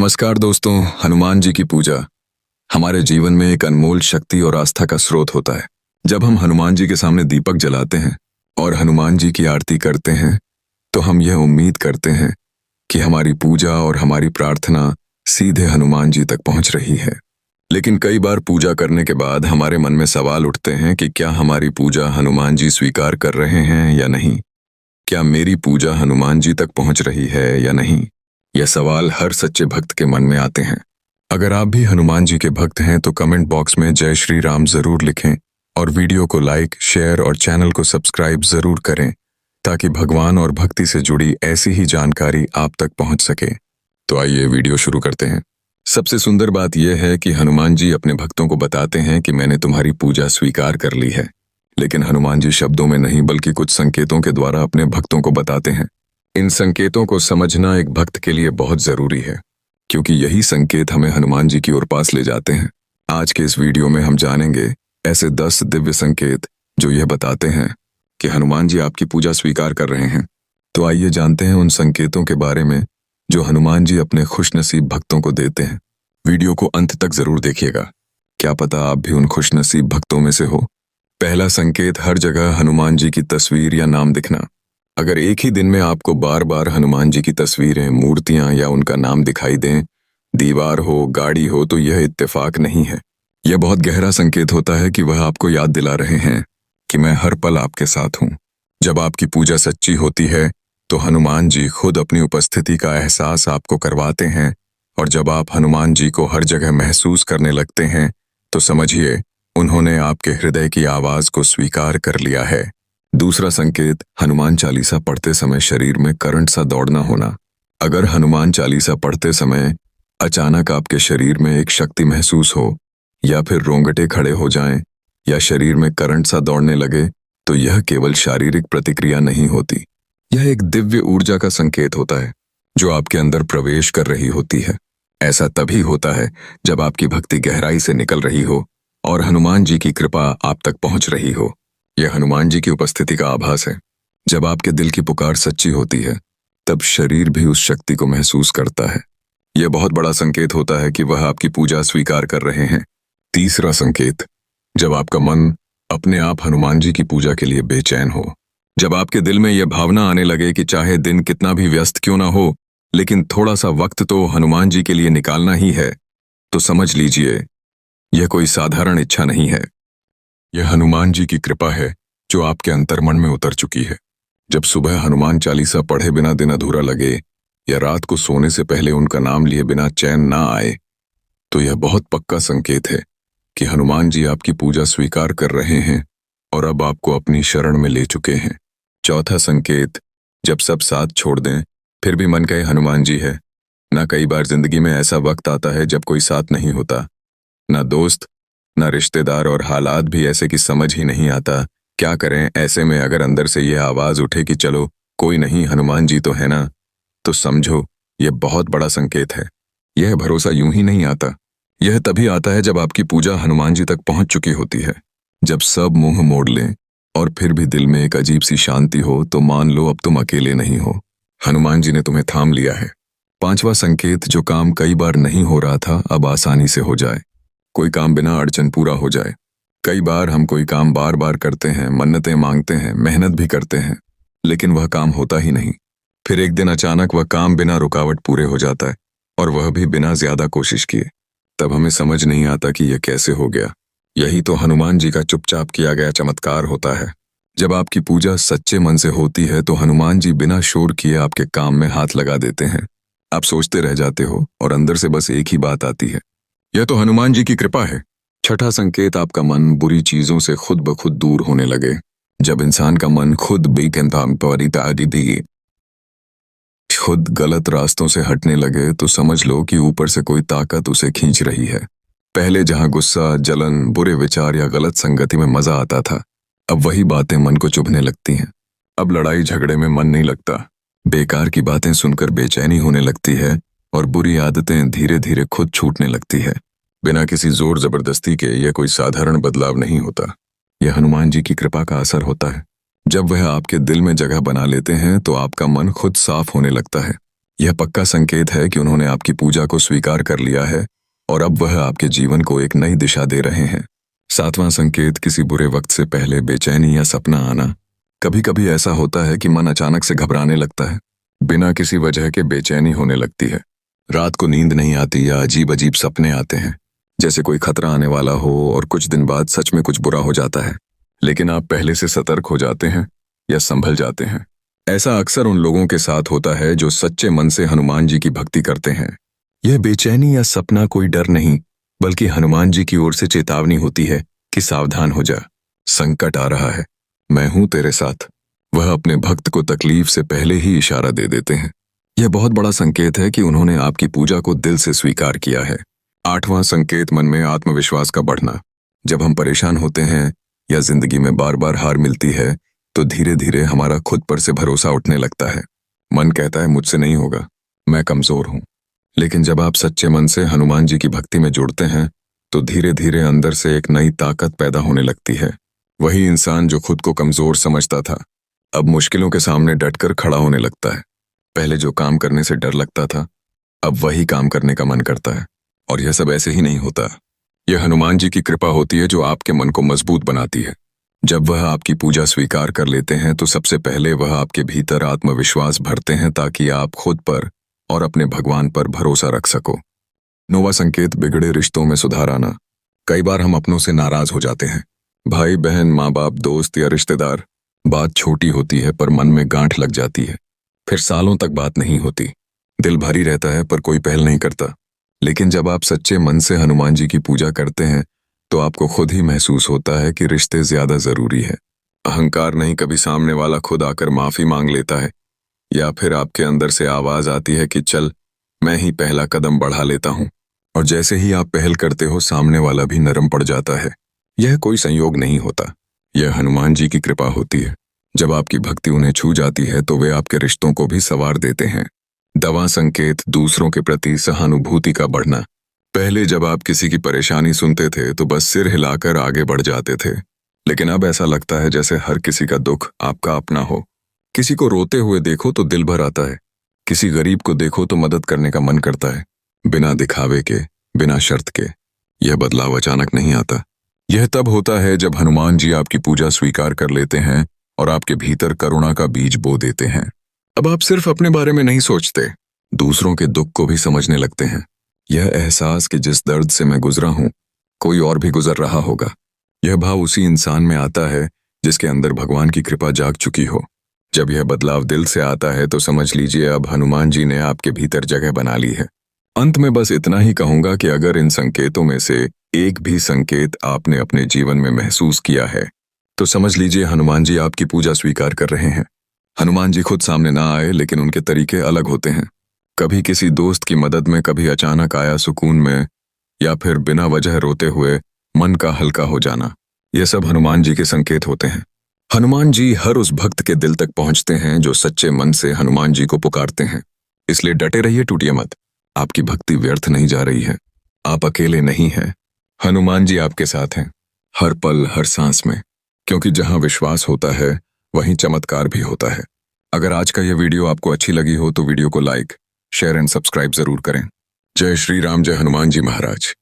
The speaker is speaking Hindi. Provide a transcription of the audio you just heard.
नमस्कार दोस्तों। हनुमान जी की पूजा हमारे जीवन में एक अनमोल शक्ति और आस्था का स्रोत होता है। जब हम हनुमान जी के सामने दीपक जलाते हैं और हनुमान जी की आरती करते हैं तो हम यह उम्मीद करते हैं कि हमारी पूजा और हमारी प्रार्थना सीधे हनुमान जी तक पहुंच रही है। लेकिन कई बार पूजा करने के बाद हमारे मन में सवाल उठते हैं कि क्या हमारी पूजा हनुमान जी स्वीकार कर रहे हैं या नहीं। क्या मेरी पूजा हनुमान जी तक पहुंच रही है या नहीं। यह सवाल हर सच्चे भक्त के मन में आते हैं। अगर आप भी हनुमान जी के भक्त हैं तो कमेंट बॉक्स में जय श्री राम जरूर लिखें और वीडियो को लाइक, शेयर और चैनल को सब्सक्राइब जरूर करें ताकि भगवान और भक्ति से जुड़ी ऐसी ही जानकारी आप तक पहुंच सके। तो आइए वीडियो शुरू करते हैं। सबसे सुंदर बात यह है कि हनुमान जी अपने भक्तों को बताते हैं कि मैंने तुम्हारी पूजा स्वीकार कर ली है। लेकिन हनुमान जी शब्दों में नहीं बल्कि कुछ संकेतों के द्वारा अपने भक्तों को बताते हैं। इन संकेतों को समझना एक भक्त के लिए बहुत जरूरी है, क्योंकि यही संकेत हमें हनुमान जी की ओर पास ले जाते हैं। आज के इस वीडियो में हम जानेंगे ऐसे 10 दिव्य संकेत जो यह बताते हैं कि हनुमान जी आपकी पूजा स्वीकार कर रहे हैं। तो आइए जानते हैं उन संकेतों के बारे में जो हनुमान जी अपने खुशनसीब भक्तों को देते हैं। वीडियो को अंत तक जरूर देखिएगा, क्या पता आप भी उन खुशनसीब भक्तों में से हो। पहला संकेत, हर जगह हनुमान जी की तस्वीर या नाम दिखना। अगर एक ही दिन में आपको बार बार हनुमान जी की तस्वीरें, मूर्तियां या उनका नाम दिखाई दें, दीवार हो, गाड़ी हो, तो यह इत्तेफाक नहीं है। यह बहुत गहरा संकेत होता है कि वह आपको याद दिला रहे हैं कि मैं हर पल आपके साथ हूं। जब आपकी पूजा सच्ची होती है तो हनुमान जी खुद अपनी उपस्थिति का एहसास आपको करवाते हैं, और जब आप हनुमान जी को हर जगह महसूस करने लगते हैं तो समझिए उन्होंने आपके हृदय की आवाज को स्वीकार कर लिया है। दूसरा संकेत, हनुमान चालीसा पढ़ते समय शरीर में करंट सा दौड़ना होना। अगर हनुमान चालीसा पढ़ते समय अचानक आपके शरीर में एक शक्ति महसूस हो, या फिर रोंगटे खड़े हो जाएं, या शरीर में करंट सा दौड़ने लगे, तो यह केवल शारीरिक प्रतिक्रिया नहीं होती। यह एक दिव्य ऊर्जा का संकेत होता है जो आपके अंदर प्रवेश कर रही होती है। ऐसा तभी होता है जब आपकी भक्ति गहराई से निकल रही हो और हनुमान जी की कृपा आप तक पहुंच रही हो। यह हनुमान जी की उपस्थिति का आभास है। जब आपके दिल की पुकार सच्ची होती है तब शरीर भी उस शक्ति को महसूस करता है। यह बहुत बड़ा संकेत होता है कि वह आपकी पूजा स्वीकार कर रहे हैं। तीसरा संकेत, जब आपका मन अपने आप हनुमान जी की पूजा के लिए बेचैन हो। जब आपके दिल में यह भावना आने लगे कि चाहे दिन कितना भी व्यस्त क्यों ना हो, लेकिन थोड़ा सा वक्त तो हनुमान जी के लिए निकालना ही है, तो समझ लीजिए यह कोई साधारण इच्छा नहीं है। यह हनुमान जी की कृपा है जो आपके अंतर्मन में उतर चुकी है। जब सुबह हनुमान चालीसा पढ़े बिना दिन अधूरा लगे, या रात को सोने से पहले उनका नाम लिए बिना चैन ना आए, तो यह बहुत पक्का संकेत है कि हनुमान जी आपकी पूजा स्वीकार कर रहे हैं और अब आपको अपनी शरण में ले चुके हैं। चौथा संकेत, जब सब साथ छोड़ दें फिर भी मन कहे हनुमान जी है ना। कई बार जिंदगी में ऐसा वक्त आता है जब कोई साथ नहीं होता, ना दोस्त ना रिश्तेदार, और हालात भी ऐसे कि समझ ही नहीं आता क्या करें। ऐसे में अगर अंदर से यह आवाज उठे कि चलो कोई नहीं, हनुमान जी तो है ना, तो समझो यह बहुत बड़ा संकेत है। यह भरोसा यूं ही नहीं आता, यह तभी आता है जब आपकी पूजा हनुमान जी तक पहुंच चुकी होती है। जब सब मुंह मोड़ लें और फिर भी दिल में एक अजीब सी शांति हो, तो मान लो अब तुम अकेले नहीं हो, हनुमान जी ने तुम्हें थाम लिया है। पांचवा संकेत, जो काम कई बार नहीं हो रहा था अब आसानी से हो जाए। कोई काम बिना अड़चन पूरा हो जाए। कई बार हम कोई काम बार बार करते हैं, मन्नतें मांगते हैं, मेहनत भी करते हैं, लेकिन वह काम होता ही नहीं। फिर एक दिन अचानक वह काम बिना रुकावट पूरे हो जाता है, और वह भी बिना ज्यादा कोशिश किए। तब हमें समझ नहीं आता कि यह कैसे हो गया। यही तो हनुमान जी का चुपचाप किया गया चमत्कार होता है। जब आपकी पूजा सच्चे मन से होती है तो हनुमान जी बिना शोर किए आपके काम में हाथ लगा देते हैं। आप सोचते रह जाते हो और अंदर से बस एक ही बात आती है, यह तो हनुमान जी की कृपा है। छठा संकेत, आपका मन बुरी चीजों से खुद ब खुद दूर होने लगे। जब इंसान का मन खुद गलत रास्तों से हटने लगे तो समझ लो कि ऊपर से कोई ताकत उसे खींच रही है। पहले जहां गुस्सा, जलन, बुरे विचार या गलत संगति में मजा आता था, अब वही बातें मन को चुभने लगती हैं। अब लड़ाई झगड़े में मन नहीं लगता, बेकार की बातें सुनकर बेचैनी होने लगती है, और बुरी आदतें धीरे धीरे खुद छूटने लगती है। बिना किसी जोर जबरदस्ती के यह कोई साधारण बदलाव नहीं होता, यह हनुमान जी की कृपा का असर होता है। जब वह आपके दिल में जगह बना लेते हैं तो आपका मन खुद साफ होने लगता है। यह पक्का संकेत है कि उन्होंने आपकी पूजा को स्वीकार कर लिया है और अब वह आपके जीवन को एक नई दिशा दे रहे हैं। सातवां संकेत, किसी बुरे वक्त से पहले बेचैनी या सपना आना। कभी कभी ऐसा होता है कि मन अचानक से घबराने लगता है, बिना किसी वजह के बेचैनी होने लगती है। रात को नींद नहीं आती या अजीब अजीब सपने आते हैं, जैसे कोई खतरा आने वाला हो और कुछ दिन बाद सच में कुछ बुरा हो जाता है, लेकिन आप पहले से सतर्क हो जाते हैं या संभल जाते हैं। ऐसा अक्सर उन लोगों के साथ होता है जो सच्चे मन से हनुमान जी की भक्ति करते हैं। यह बेचैनी या सपना कोई डर नहीं, बल्कि हनुमान जी की ओर से चेतावनी होती है कि सावधान हो जा, संकट आ रहा है, मैं हूं तेरे साथ। वह अपने भक्त को तकलीफ से पहले ही इशारा दे देते हैं। यह बहुत बड़ा संकेत है कि उन्होंने आपकी पूजा को दिल से स्वीकार किया है। आठवां संकेत, मन में आत्मविश्वास का बढ़ना। जब हम परेशान होते हैं या जिंदगी में बार बार हार मिलती है, तो धीरे धीरे हमारा खुद पर से भरोसा उठने लगता है। मन कहता है मुझसे नहीं होगा, मैं कमजोर हूं। लेकिन जब आप सच्चे मन से हनुमान जी की भक्ति में जुड़ते हैं, तो धीरे धीरे अंदर से एक नई ताकत पैदा होने लगती है। वही इंसान जो खुद को कमजोर समझता था, अब मुश्किलों के सामने डटकर खड़ा होने लगता है। पहले जो काम करने से डर लगता था, अब वही काम करने का मन करता है। और यह सब ऐसे ही नहीं होता, यह हनुमान जी की कृपा होती है जो आपके मन को मजबूत बनाती है। जब वह आपकी पूजा स्वीकार कर लेते हैं, तो सबसे पहले वह आपके भीतर आत्मविश्वास भरते हैं, ताकि आप खुद पर और अपने भगवान पर भरोसा रख सको। नौवां संकेत, बिगड़े रिश्तों में सुधार आना। कई बार हम अपनों से नाराज हो जाते हैं, भाई बहन, माँ बाप, दोस्त या रिश्तेदार। बात छोटी होती है पर मन में गांठ लग जाती है। फिर सालों तक बात नहीं होती, दिल भारी रहता है पर कोई पहल नहीं करता। लेकिन जब आप सच्चे मन से हनुमान जी की पूजा करते हैं, तो आपको खुद ही महसूस होता है कि रिश्ते ज्यादा जरूरी है। अहंकार नहीं, कभी सामने वाला खुद आकर माफी मांग लेता है, या फिर आपके अंदर से आवाज आती है कि चल मैं ही पहला कदम बढ़ा लेता हूं। और जैसे ही आप पहल करते हो, सामने वाला भी नरम पड़ जाता है। यह कोई संयोग नहीं होता, यह हनुमान जी की कृपा होती है। जब आपकी भक्ति उन्हें छू जाती है, तो वे आपके रिश्तों को भी संवार देते हैं। 10वां संकेत, दूसरों के प्रति सहानुभूति का बढ़ना। पहले जब आप किसी की परेशानी सुनते थे, तो बस सिर हिलाकर आगे बढ़ जाते थे, लेकिन अब ऐसा लगता है जैसे हर किसी का दुख आपका अपना हो। किसी को रोते हुए देखो तो दिल भर आता है, किसी गरीब को देखो तो मदद करने का मन करता है, बिना दिखावे के, बिना शर्त के। यह बदलाव अचानक नहीं आता, यह तब होता है जब हनुमान जी आपकी पूजा स्वीकार कर लेते हैं और आपके भीतर करुणा का बीज बो देते हैं। अब आप सिर्फ अपने बारे में नहीं सोचते, दूसरों के दुख को भी समझने लगते हैं। यह एहसास कि जिस दर्द से मैं गुजरा हूं, कोई और भी गुजर रहा होगा, यह भाव उसी इंसान में आता है जिसके अंदर भगवान की कृपा जाग चुकी हो। जब यह बदलाव दिल से आता है, तो समझ लीजिए अब हनुमान जी ने आपके भीतर जगह बना ली है। अंत में बस इतना ही कहूंगा कि अगर इन संकेतों में से एक भी संकेत आपने अपने जीवन में महसूस किया है, तो समझ लीजिए हनुमान जी आपकी पूजा स्वीकार कर रहे हैं। हनुमान जी खुद सामने ना आए, लेकिन उनके तरीके अलग होते हैं। कभी किसी दोस्त की मदद में, कभी अचानक आया सुकून में, या फिर बिना वजह रोते हुए मन का हल्का हो जाना। यह सब हनुमान जी के संकेत होते हैं। हनुमान जी हर उस भक्त के दिल तक पहुंचते हैं जो सच्चे मन से हनुमान जी को पुकारते हैं। इसलिए डटे रहिए, टूटिए मत। आपकी भक्ति व्यर्थ नहीं जा रही है, आप अकेले नहीं हैं। हनुमान जी आपके साथ हैं, हर पल, हर सांस में। क्योंकि जहां विश्वास होता है, वहीं चमत्कार भी होता है। अगर आज का यह वीडियो आपको अच्छी लगी हो, तो वीडियो को लाइक, शेयर एंड सब्सक्राइब जरूर करें। जय श्री राम, जय हनुमान जी महाराज।